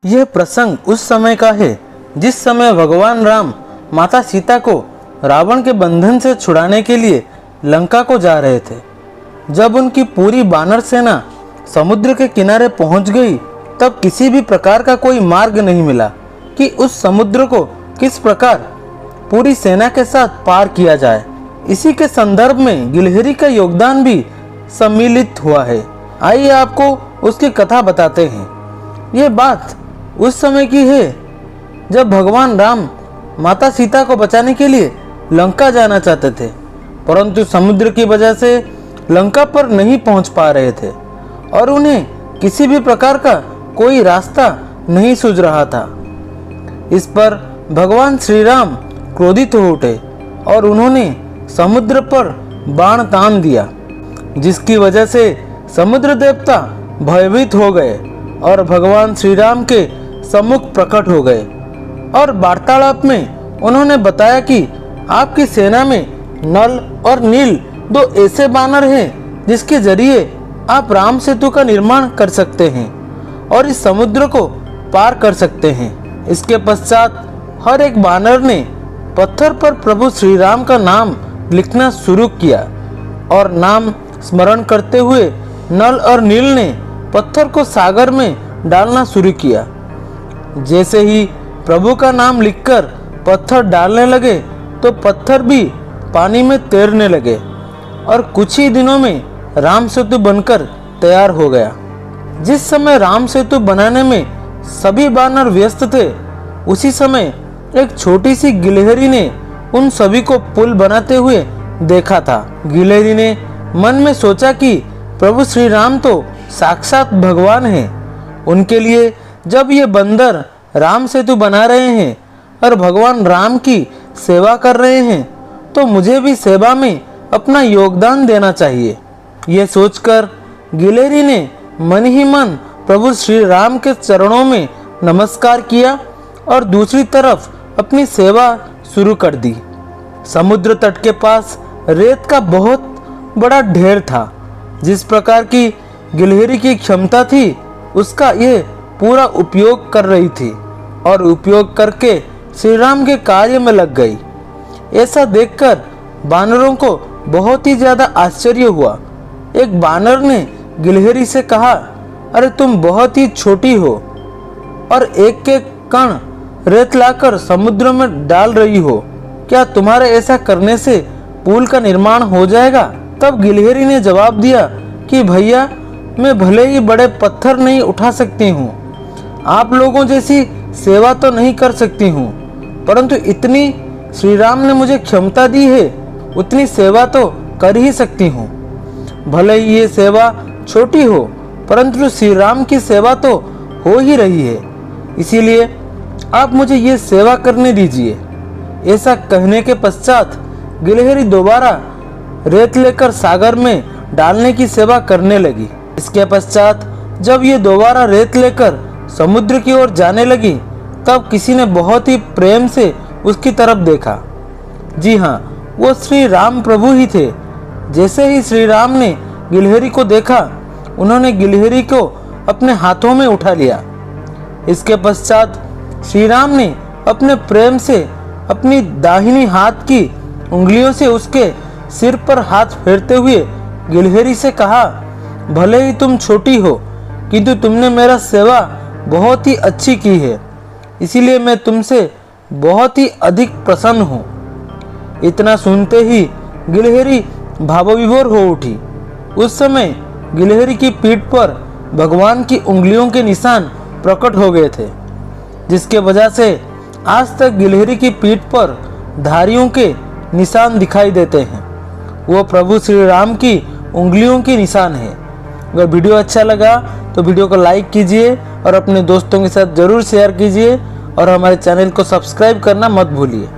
यह प्रसंग उस समय का है जिस समय भगवान राम माता सीता को रावण के बंधन से छुड़ाने के लिए लंका को जा रहे थे। जब उनकी पूरी वानर सेना समुद्र के किनारे पहुंच गई तब किसी भी प्रकार का कोई मार्ग नहीं मिला कि उस समुद्र को किस प्रकार पूरी सेना के साथ पार किया जाए। इसी के संदर्भ में गिलहरी का योगदान भी सम्मिलित हुआ है। आइए आपको उसकी कथा बताते हैं। ये बात उस समय की है जब भगवान राम माता सीता को बचाने के लिए लंका जाना चाहते थे, परंतु समुद्र की वजह से लंका पर नहीं पहुंच पा रहे थे और उन्हें किसी भी प्रकार का कोई रास्ता नहीं सूझ रहा था। इस पर भगवान श्री राम क्रोधित हो उठे और उन्होंने समुद्र पर बाण तान दिया, जिसकी वजह से समुद्र देवता भयभीत हो गए और भगवान श्री राम के सम्मुख प्रकट हो गए और वार्तालाप में उन्होंने बताया कि आपकी सेना में नल और नील दो ऐसे बानर हैं जिसके जरिए आप राम सेतु का निर्माण कर सकते हैं और इस समुद्र को पार कर सकते हैं। इसके पश्चात हर एक बानर ने पत्थर पर प्रभु श्री राम का नाम लिखना शुरू किया और नाम स्मरण करते हुए नल और नील ने पत्थर को सागर में डालना शुरू किया। जैसे ही प्रभु का नाम लिखकर पत्थर डालने लगे तो पत्थर भी पानी में तैरने लगे और कुछ ही दिनों में राम सेतु बनकर तैयार हो गया। जिस समय राम सेतु बनाने में सभी बानर व्यस्त थे, उसी समय एक छोटी सी गिलहरी ने उन सभी को पुल बनाते हुए देखा था। गिलहरी ने मन में सोचा कि प्रभु श्री राम तो साक्षात भगवान हैं। उनके लिए जब ये बंदर राम सेतु बना रहे हैं और भगवान राम की सेवा कर रहे हैं तो मुझे भी सेवा में अपना योगदान देना चाहिए। ये सोचकर गिलहरी ने मन ही मन प्रभु श्री राम के चरणों में नमस्कार किया और दूसरी तरफ अपनी सेवा शुरू कर दी। समुद्र तट के पास रेत का बहुत बड़ा ढेर था। जिस प्रकार की गिलहरी की क्षमता थी उसका ये पूरा उपयोग कर रही थी और उपयोग करके श्री राम के कार्य में लग गई। ऐसा देखकर बानरों को बहुत ही ज्यादा आश्चर्य हुआ। एक बानर ने गिलहरी से कहा, अरे तुम बहुत ही छोटी हो और एक एक कण रेत लाकर समुद्र में डाल रही हो, क्या तुम्हारे ऐसा करने से पुल का निर्माण हो जाएगा? तब गिलहरी ने जवाब दिया कि भैया, मैं भले ही बड़े पत्थर नहीं उठा सकती हूँ, आप लोगों जैसी सेवा तो नहीं कर सकती हूँ, परंतु इतनी श्री राम ने मुझे क्षमता दी है, उतनी सेवा तो कर ही सकती हूँ। भले ही ये सेवा छोटी हो, परंतु श्री राम की सेवा तो हो ही रही है, इसीलिए आप मुझे ये सेवा करने दीजिए। ऐसा कहने के पश्चात गिलहरी दोबारा रेत लेकर सागर में डालने की सेवा करने लगी। इसके पश्चात जब ये दोबारा रेत लेकर समुद्र की ओर जाने लगी तब किसी ने बहुत ही प्रेम से उसकी तरफ देखा। जी हाँ, वो श्री राम प्रभु ही थे। जैसे ही श्री राम ने गिलहरी को देखा, उन्होंने गिलहरी को अपने हाथों में उठा लिया। इसके पश्चात श्री राम ने अपने प्रेम से अपनी दाहिनी हाथ की उंगलियों से उसके सिर पर हाथ फेरते हुए गिलहरी से कहा, भले ही तुम छोटी हो किंतु तुमने मेरा सेवा बहुत ही अच्छी की है, इसीलिए मैं तुमसे बहुत ही अधिक प्रसन्न हूँ। इतना सुनते ही गिलहरी भावविभोर हो उठी। उस समय गिलहरी की पीठ पर भगवान की उंगलियों के निशान प्रकट हो गए थे, जिसके वजह से आज तक गिलहरी की पीठ पर धारियों के निशान दिखाई देते हैं। वो प्रभु श्री राम की उंगलियों के निशान है। अगर वीडियो अच्छा लगा तो वीडियो को लाइक कीजिए और अपने दोस्तों के साथ ज़रूर शेयर कीजिए और हमारे चैनल को सब्सक्राइब करना मत भूलिए।